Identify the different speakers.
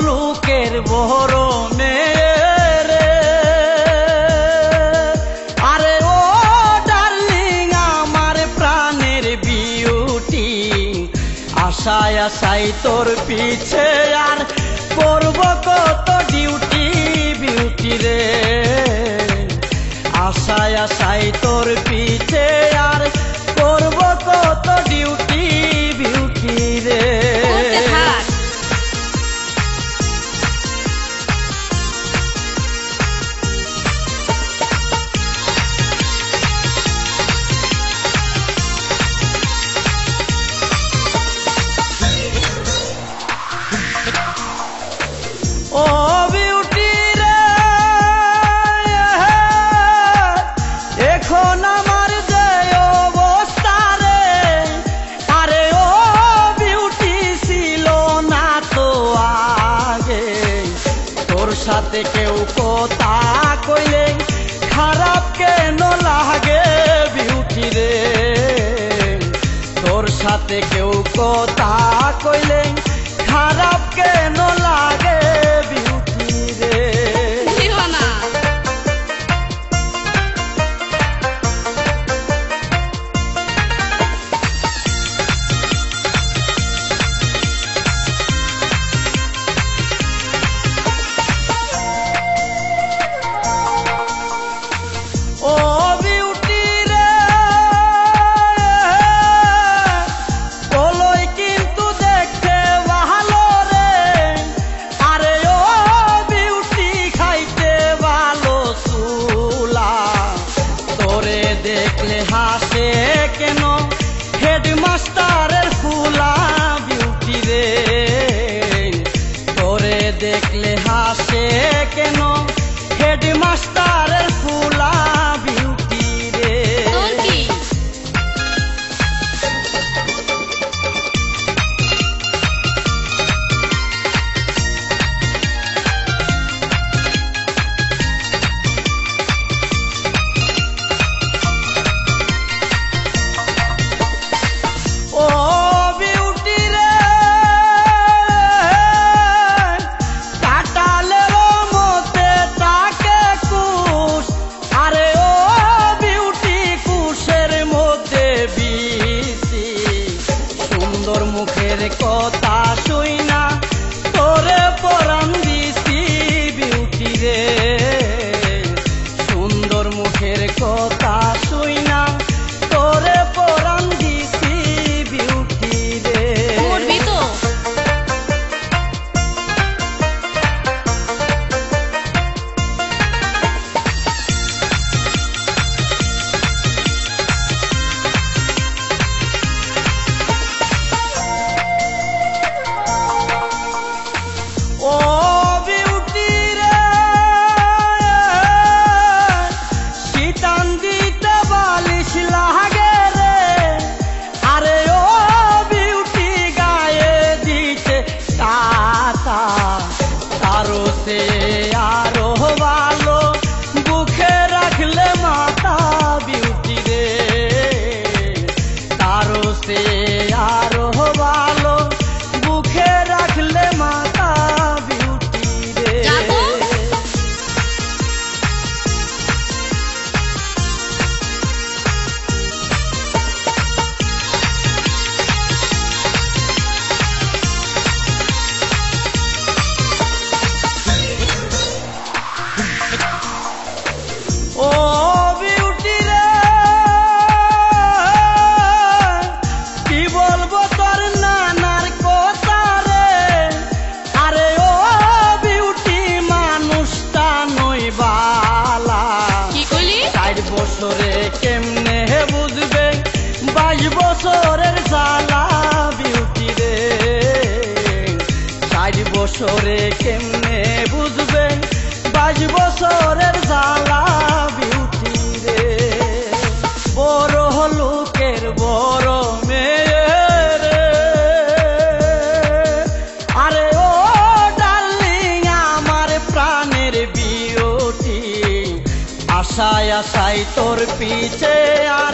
Speaker 1: লোকের বড় মেয়ে রে, আরে ও ডার্লিং আমার প্রাণের বিউটি, আশায় আশায় তোর পিছে আর করব কত ডিউটি বিউটি রে, আশায় আশায় তোর পিছে আর করব কত ডিউটি বিউটি রে। ও বিউটি রে, এখন আমার যে অবস্থা রে, আরে ও বিউটি ছিল না তো আগে, তোর সাথে কেউ কথা কইলে খারাপ কেন লাগে বিউটি রে, তোর সাথে কেউ কথা কইলে খারাপ কেন লাগে বিউটি রে। ও বিউটি রে, বলোই কিন্তু দেখতে ভালো রে, আরে ও বিউটি খাইতে ভালো চুলা, তোরে দেখলে হাসে কেন হেডমাস্টারের ফুলা বিউটি রে, তোরে দেখলে হাসে কেন হেডমাস্টারের ফুলা বিউটি রে। ও বিউটি রে, কাটালের মধ্যে তাকে কুশ, আরে ও বিউটি কুশের মধ্যে বিসি, সুন্দর মুখের কথা শুইনা তোরে পরাণ দিছি বিউটি রে, সুন্দর মুখের কথা শুইনা তোরে পরাণ দিছি বিউটি রে। ও বিউটি রে, শীতান দিতে বালিশ লাগে রে, আরে ও বিউটি গায়ে দিতে কাঁথা, তারও সে আরো ভালো বুকে রাখলে মাথা বিউটি রে, তারও সে আরো ভালো বুকে রাখলে মাথা বিউটি রে। ও বিউটি রে, কি বলবো তোর নানার কথা রে, আরে ও বিউটি মানুষটা নই বালা, 60 বছরে কেমনে বুঝবে 22 বছরের জ্বালা বিউটি রে, 60 বছরে কেমনে বুঝবে 22 বছরের জ্বালা বিউটি রে। বড় লোকের আশায় তোর পিছে আর